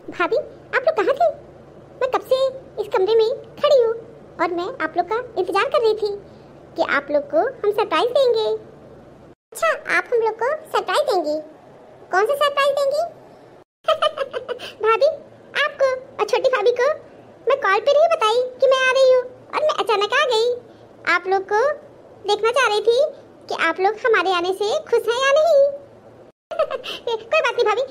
भाभी आप लोग कहाँ थे? मैं कब से इस कमरे में खड़ी हूँ और मैं आप लोग का इंतजार कर रही थी कि आप लोग को हम सरप्राइज देंगे। अच्छा, आप हम लोग को सरप्राइज देंगी? कौन सा सरप्राइज देंगी? भाभी आपको और छोटी भाभी को मैं कॉल पे नहीं बताई कि मैं आ रही हूँ और मैं अचानक आ गई। आप लोग को देखना चाह रही थी कि आप लोग हमारे आने से खुश हैं या नहीं। कोई बात नहीं भाभी,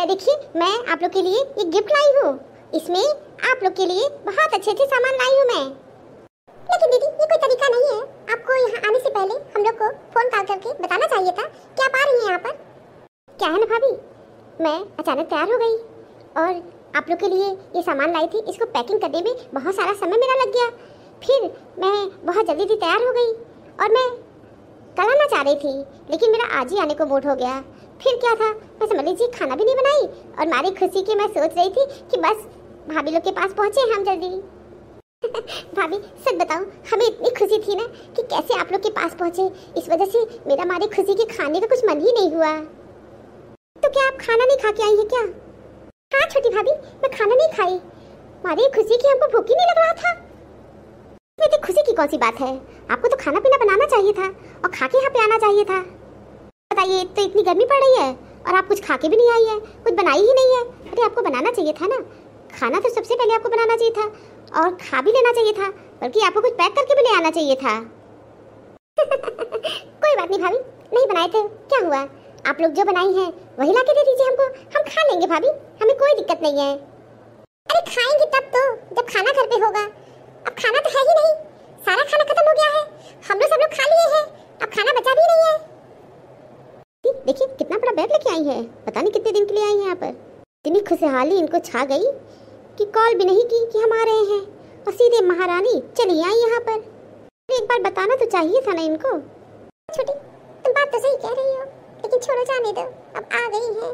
देखिए मैं आप लोग के लिए ये गिफ्ट लाई हूँ। इसमें आप लोग के लिए बहुत अच्छे अच्छे सामान लाई हूँ मैं। लेकिन दीदी ये कोई तरीका नहीं है, आपको यहाँ आने से पहले हम लोग को फोन कॉल करके बताना चाहिए था कि आप आ रही हैं यहाँ पर। क्या है ना भाभी, मैं अचानक तैयार हो गई और आप लोग के लिए ये सामान लाई थी। इसको पैकिंग करने में बहुत सारा समय मेरा लग गया। फिर मैं बहुत जल्दी तैयार हो गई और मैं कल आना चाह रही थी, लेकिन मेरा आज ही आने को मूड हो गया। फिर क्या था, मैं समझ लीजिए खाना भी नहीं बनाई और मारी खुशी की मैं सोच रही थी कि बस भाभी लोग के पास पहुंचे हम जल्दी। भाभी सच बताऊं, हमें इतनी खुशी थी ना कि कैसे आप लोग के पास पहुंचे, इस वजह से मेरा मारी खुशी के खाने का कुछ मन ही नहीं हुआ। तो क्या आप खाना नहीं खा के आई है क्या? हाँ छोटी भाभी, मैं खाना नहीं खाई, मारी खुशी की हमको भूख ही नहीं लग रहा था। इतनी खुशी की कौन सी बात है, आपको तो खाना पीना बनाना चाहिए था और खा के यहाँ पे आना चाहिए था। बताइए, तो इतनी गर्मी पड़ रही है और आप कुछ खा के भी नहीं आई है, कुछ बनाई ही नहीं है। अरे आपको बनाना चाहिए था ना, खाना तो सबसे पहले आपको बनाना चाहिए था और खा भी लेना चाहिए था, बल्कि आपको कुछ पैक करके भी ले आना चाहिए था। कोई बात नहीं भाभी, नहीं बनाए थे क्या हुआ, आप लोग जो बनाई हैं वही ला के दे दीजिए हमको, हम खा लेंगे भाभी, हमें कोई दिक्कत नहीं है। अरे खाएंगे तब तो जब खाना घर पे होगा, अब खाना तो है ही नहीं, सारा खाना खत्म हो गया है, हम लोग सब लोग खा लिए हैं, अब खाना बचा भी नहीं है। देखिए कितना बड़ा बैग लेके आई है, पता नहीं कितने दिन के लिए आई है यहाँ पर। इतनी खुशहाली इनको छा गई कि कॉल भी नहीं की कि हम आ रहे हैं और सीधे महारानी चली आई यहाँ पर। एक बार बताना तो चाहिए था ना इनको। छोटी तुम बात तो सही कह रही हो, लेकिन छोड़ो जाने दो, अब आ गई हैं।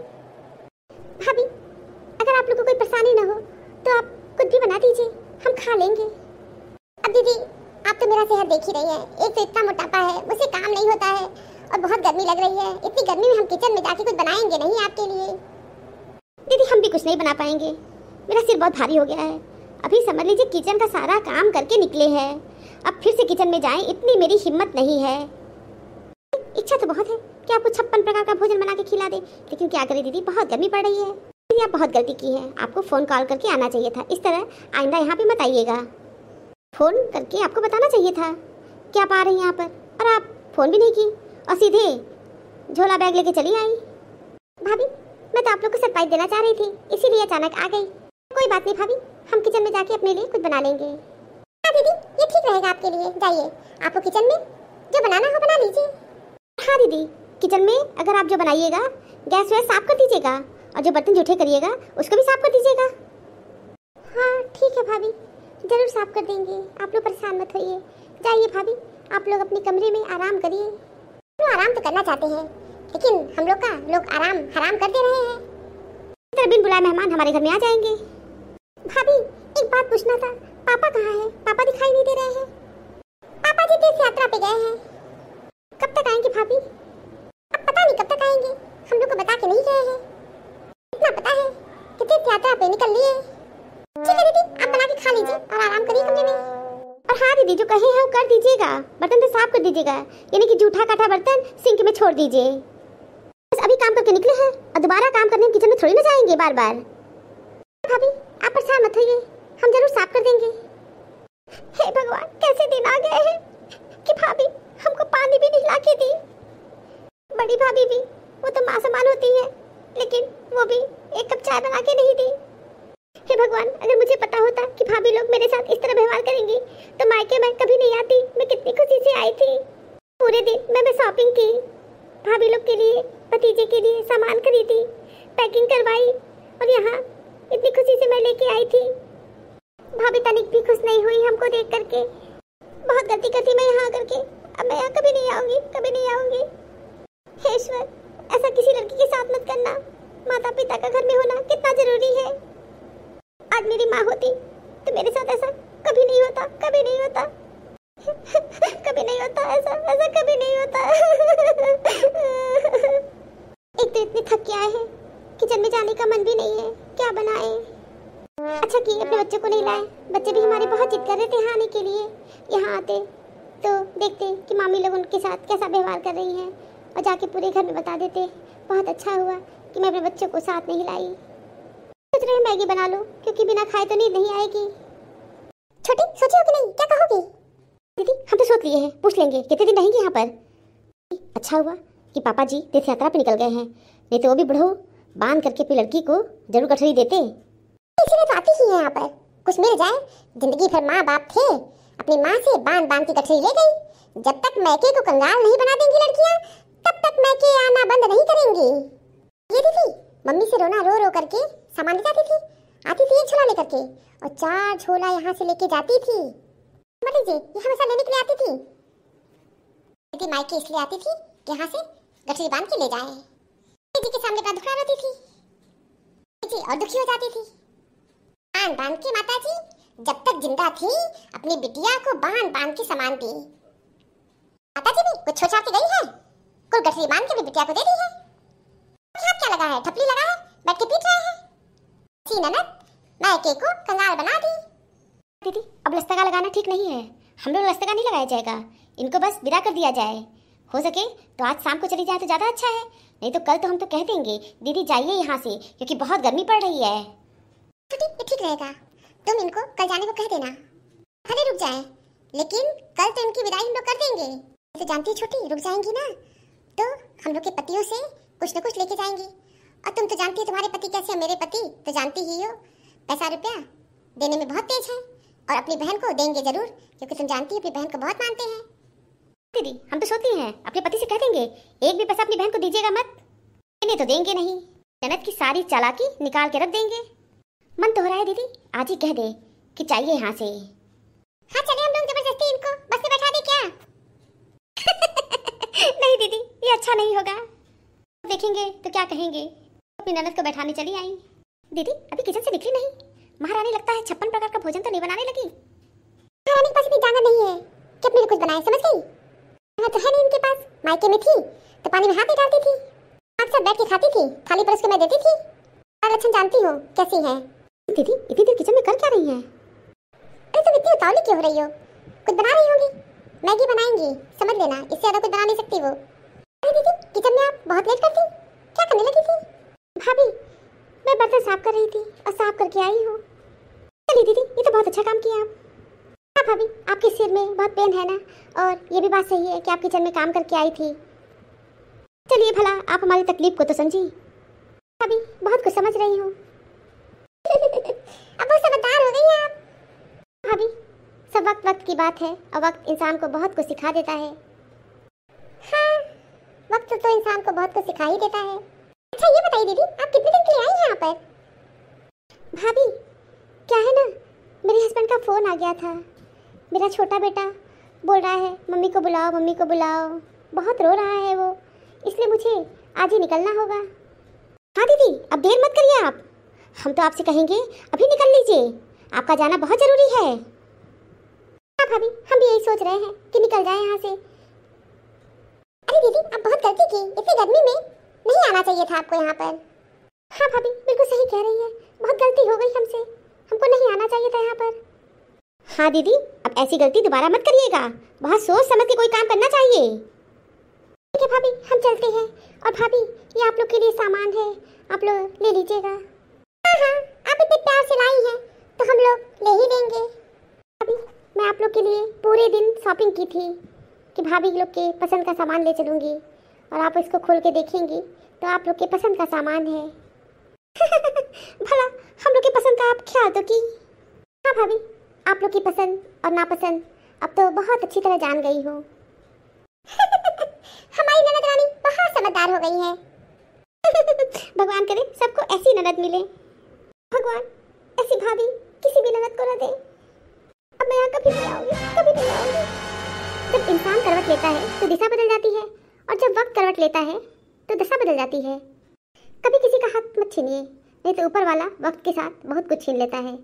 भाभी अगर आप लोग को कोई परेशानी ना हो तो आप कुछ भी बना दीजिए, हम खा लेंगे। अब दीदी आप तो मेरा सेहत देख ही रही है, एक तो इतना मोटापा है, मुझसे काम नहीं होता है और बहुत गर्मी लग रही है। इतनी गर्मी में हम किचन में जाके कुछ बनाएंगे नहीं आपके लिए। दीदी हम भी कुछ नहीं बना पाएंगे, मेरा सिर बहुत भारी हो गया है। अभी समझ लीजिए किचन का सारा काम करके निकले हैं, अब फिर से किचन में जाएं इतनी मेरी हिम्मत नहीं है। इच्छा तो बहुत है कि आपको 56 प्रकार का भोजन बना के खिला दे, लेकिन क्या करें दीदी, बहुत गर्मी पड़ रही है। दीदी आप बहुत गलती की है, आपको फ़ोन कॉल करके आना चाहिए था, इस तरह आइंदा यहाँ पे मत आइएगा। फ़ोन करके आपको बताना चाहिए था कि आप आ रही हैं यहाँ पर, और आप फ़ोन भी नहीं की और सीधे झोला बैग लेके चली आई। भाभी मैं तो आप लोग को सरप्राइज देना चाह रही थी, इसीलिए अचानक आ गई। कोई बात नहीं भाभी, हम किचन में जाके अपने लिए कुछ बना लेंगे। हाँ दीदी ये ठीक रहेगा आपके लिए, जाइए आपको किचन में जो बनाना हो बना लीजिए। हाँ दीदी किचन में अगर आप जो बनाइएगा गैस वैस साफ कर दीजिएगा और जो बर्तन जूठे करिएगा उसको भी साफ कर दीजिएगा। हाँ ठीक है भाभी, जरूर साफ कर देंगे, आप लोग परेशान मत होइए। जाइए भाभी आप लोग अपने कमरे में आराम करिए। तो आराम तो करना चाहते हैं, लेकिन हम लोग आराम हराम कर दे रहे हैं। इधर बिन बुलाए मेहमान हमारे घर में आ जाएंगे। भाभी एक बात पूछना था, पापा कहाँ हैं? पापा दिखाई नहीं दे रहे हैं। पापा जी तीर्थ यात्रा पे गए हैं। कब तक आएंगे भाभी? अब पता नहीं कब तक आएंगे, हम लोग को बता के नहीं गए हैं। इतना पता है कि तीर्थ यात्रा पे निकल लिए। ठीक है दीदी आप बना के खा लीजिए और आराम करिए कमरे में। और हाँ दीदी जो कहे हैं वो कर दीजिएगा, बर्तन तो साफ कर दीजिएगा, यानी कि जूठा काठा बर्तन सिंक में छोड़ दीजिए। बस अभी काम करके निकले हैं और दोबारा काम करने किचन में थोड़ी ना जाएंगे बार बार। भाभी आप परेशान मत होइए, हम जरूर साफ कर देंगे। हे भगवान कैसे दिन आ गए हैं कि भाभी हमको पानी भी नहीं ला के दी। बड़ी भाभी भी वो तो माँ समान होती है, लेकिन वो भी एक कप चाय बना के नहीं दी। हे भगवान अगर मुझे पता होता कि भाभी लोग मेरे साथ इस तरह व्यवहार करेंगी तो मायके मैं कभी नहीं आती। मैं कितनी खुशी से आई थी, पूरे दिन मैं शॉपिंग की, भाभी लोग के लिए भतीजे के लिए सामान खरीदी, पैकिंग करवाई और यहाँ इतनी खुशी से मैं लेके आई थी। भाभी तनिक भी खुश नहीं हुई हमको देख करके। बहुत गलती करती मैं यहाँ आकर के, अब मैं यहाँ कभी नहीं आऊंगी, कभी नहीं आऊंगी। हे ईश्वर ऐसा किसी लड़की के साथ मत करना, माता पिता का घर में होना कितना जरूरी है। आज मेरी माँ होती तो मेरे साथ ऐसा कभी नहीं होता, कभी नहीं होता, कभी नहीं होता, ऐसा कभी नहीं होता। एक तो इतने थक के आए हैं, किचन में जाने का मन भी नहीं है, क्या बनाए। कि अपने बच्चों को नहीं लाए। बच्चे भी हमारे बहुत जिद कर रहे थे यहाँ आने के लिए। यहाँ आते तो देखते कि मामी लोग उनके साथ कैसा व्यवहार कर रही हैं और जाके पूरे घर में बता देते। बहुत अच्छा हुआ कि मैं अपने बच्चों को साथ नहीं लाई। सोच रहे मैगी बना लो क्योंकि बिना खाए तो नींद नहीं आएगी। छोटी सोची हो कि नहीं, क्या कहोगी? दीदी हम तो सोच लिए हैं, पूछ लेंगे कितने दिन रहेंगे यहाँ पर। अच्छा हुआ कि पापा जी तीर्थ यात्रा पे निकल गए हैं, नहीं तो वो भी बुढ़ऊ बांध करके अपनी लड़की को जरूर गठरी देते। इसलिए तो आती ही है यहाँ पर, कुछ मिल जाए। जिंदगी भर माँ बाप थे, अपनी माँ से बांध बांध की गठरी ले गई। जब तक मैके को कंगाल नहीं बना देंगी लड़कियाँ, तब तक मैके आना बंद नहीं करेंगी। ये दीदी मम्मी से रोना रो रो करके सामान ले जाती थी। आती थी एक झोला लेकर के और 4 झोला यहाँ से लेके जाती थी। मान लीजिए ये हमेशा लेने के लिए आती थी। दीदी मायके इसलिए आती थी कि यहाँ से गठरी बांध के ले जाए। दीदी के सामने बात दुखड़ा रहती थी जी और दुखी हो जाती थी। बांध बांध के माता जी जब तक जिंदा थी अपनी बिटिया को बांध बांध के सामान दी। माता जी भी कुछ छोड़ के गई है, कुल गठरी बांध के अपनी बिटिया को दे दी है। हाथ क्या लगा है, ठपली लगा है, बैठ के पीट रहे हैं। सी ननद मायके को कंगाल बना दी। दीदी अब लस्तगा लगाना ठीक नहीं है, हम लोग लस्तगा नहीं लगाया जाएगा, इनको बस विदा कर दिया जाए। हो सके तो आज शाम को चली जाए तो ज्यादा अच्छा है, नहीं तो कल तो हम तो कह देंगे दीदी जाइए यहाँ से क्योंकि बहुत गर्मी पड़ रही है। ठीक रहेगा, तुम इनको कल जाने को कह देना, भले रुक जाए, लेकिन कल तो इनकी विदाई हम लोग कर देंगे। तो जानती है छोटी, रुक जाएंगी ना तो हम लोग के पतियों से कुछ न कुछ लेके जाएंगी। और तुम तो जानती है तुम्हारे पति कैसे है, मेरे पति तो जानती ही हो, पैसा रुपया देने में बहुत तेज है और अपनी बहन को देंगे जरूर, क्योंकि तुम जानती है अपनी बहन को बहुत मानते हैं। दीदी हम तो सोती हैं अपने पति से कह देंगे एक भी पैसा अपनी बहन को दीजिएगा मत, इन्हें तो देंगे नहीं। ननद की सारी चालाकी निकाल के रख देंगे। मन तो हो रहा है दीदी आज ही कह दे कि चाहिए यहाँ से। हाँ चले हम लोग जबरदस्ती इनको बस में बैठा दे क्या? नहीं दीदी ये अच्छा नहीं होगा, देखेंगे तो क्या कहेंगे। अपनी ननद को बैठाने चली आई। दीदी अभी किचन से निकली नहीं, महारानी लगता है 56 प्रकार का भोजन तो नहीं बनाने लगी। महारानी के पास इतनी जाना नहीं है कि अपने लिए कुछ बनाए, समझ गई? तो है नहीं इनके पास, मायके में थी तो पानी में हाथ नहीं डालती थी, साथ बैठ के खाती थी, थाली पर उसको मैं देती थी। और लक्षण जानती हो कैसी है। दीदी इतनी देर किचन में कर क्या रही हैं? अरे तुम इतनी उतावली क्यों हो रही हो? कुछ बना रही होगी, मैगी बनाएंगी, समझ लेना, इससे ज्यादा कुछ बना नहीं सकती वो। अरे दीदी किचन में आप बहुत लेट करती, क्या करने लगी थी? भाभी मैं बर्तन साफ कर रही थी और साफ करके आई हूँ। चलिए दीदी ये तो बहुत अच्छा काम किया आप। हाँ भाभी आपके सिर में बहुत पेन है ना, और ये भी बात सही है कि आप किचन में काम करके आई थी। चलिए भला आप हमारी तकलीफ को तो समझी। भाभी बहुत कुछ समझ रही हूँ। अब वो समझदार हो गई आप। भाभी सब वक्त वक्त की बात है और वक्त इंसान को बहुत कुछ सिखा देता है। हाँ वक्त तो इंसान को बहुत कुछ सिखा ही देता है। अच्छा ये बताइए दीदी आप कितने दिन के लिए आई यहाँ पर? भाभी क्या है ना, मेरे हस्बैंड का फोन आ गया था। मेरा छोटा बेटा बोल रहा है मम्मी को बुलाओ, मम्मी को बुलाओ, बहुत रो रहा है वो, इसलिए मुझे आज ही निकलना होगा। हाँ दीदी अब देर मत करिए आप, हम तो आपसे कहेंगे अभी निकल लीजिए, आपका जाना बहुत जरूरी है। हाँ भाभी हम भी यही सोच रहे हैं कि निकल जाए यहाँ से। अरे दीदी आप बहुत गलती की, इतनी गर्मी में नहीं आना चाहिए था आपको यहाँ पर। हाँ भाभी बिल्कुल सही कह रही है, बहुत गलती हो गई हमसे, हमको नहीं आना चाहिए था यहाँ पर। हाँ दीदी अब ऐसी गलती दोबारा मत करिएगा, बहुत सोच समझ के कोई काम करना चाहिए। ठीक है भाभी हम चलते हैं, और भाभी ये आप लोग के लिए सामान है, आप लोग ले लीजिएगा। हाँ हाँ आप इतने प्यार से लाई हैं तो हम लोग ले ही लेंगे। भाभी मैं आप लोग के लिए पूरे दिन शॉपिंग की थी कि भाभी लोग के पसंद का सामान ले चलूँगी, और आप इसको खोल के देखेंगी तो आप लोग के पसंद का सामान है। भला हम लोग के पसंद का आप ख्याल तो की। हाँ भाभी आप लोग की पसंद और नापसंद अब तो बहुत अच्छी तरह जान गई हूँ। हमारी ननद रानी बहुत समझदार हो गई है। भगवान करे सबको ऐसी ननद मिले, भगवान ऐसी भाभी किसी भी ननद को न दे। अब मैं यहाँ कभी नहीं आऊंगी, कभी नहीं आऊंगी। जब इंसान करवट लेता है तो दिशा बदल जाती है, और जब वक्त करवट लेता है तो दशा बदल जाती है। कभी किसी का हक मत छीनिए, नहीं तो ऊपर वाला वक्त के साथ बहुत कुछ छीन लेता है।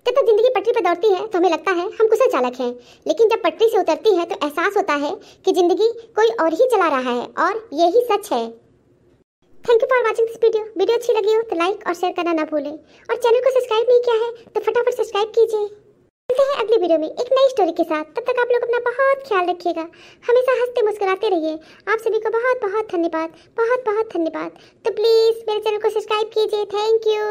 जब तक जिंदगी पटरी पर दौड़ती है तो हमें लगता है हम कुशल चालक हैं, लेकिन जब पटरी से उतरती है तो एहसास होता है कि जिंदगी कोई और ही चला रहा है, और ये ही सच है। Thank you for watching this video. Video अच्छी लगी हो तो लाइक और शेयर करना ना भूलें और चैनल को सब्सक्राइब नहीं किया है तो फटाफट सब्सक्राइब कीजिए। मिलते हैं अगली वीडियो में एक नई स्टोरी के साथ। तब तक आप लोग अपना बहुत ख्याल रखिएगा, हमेशा हंसते मुस्कुराते रहिए। आप सभी को बहुत बहुत धन्यवाद, बहुत बहुत धन्यवाद। तो प्लीज़ मेरे चैनल को सब्सक्राइब कीजिए। Thank you.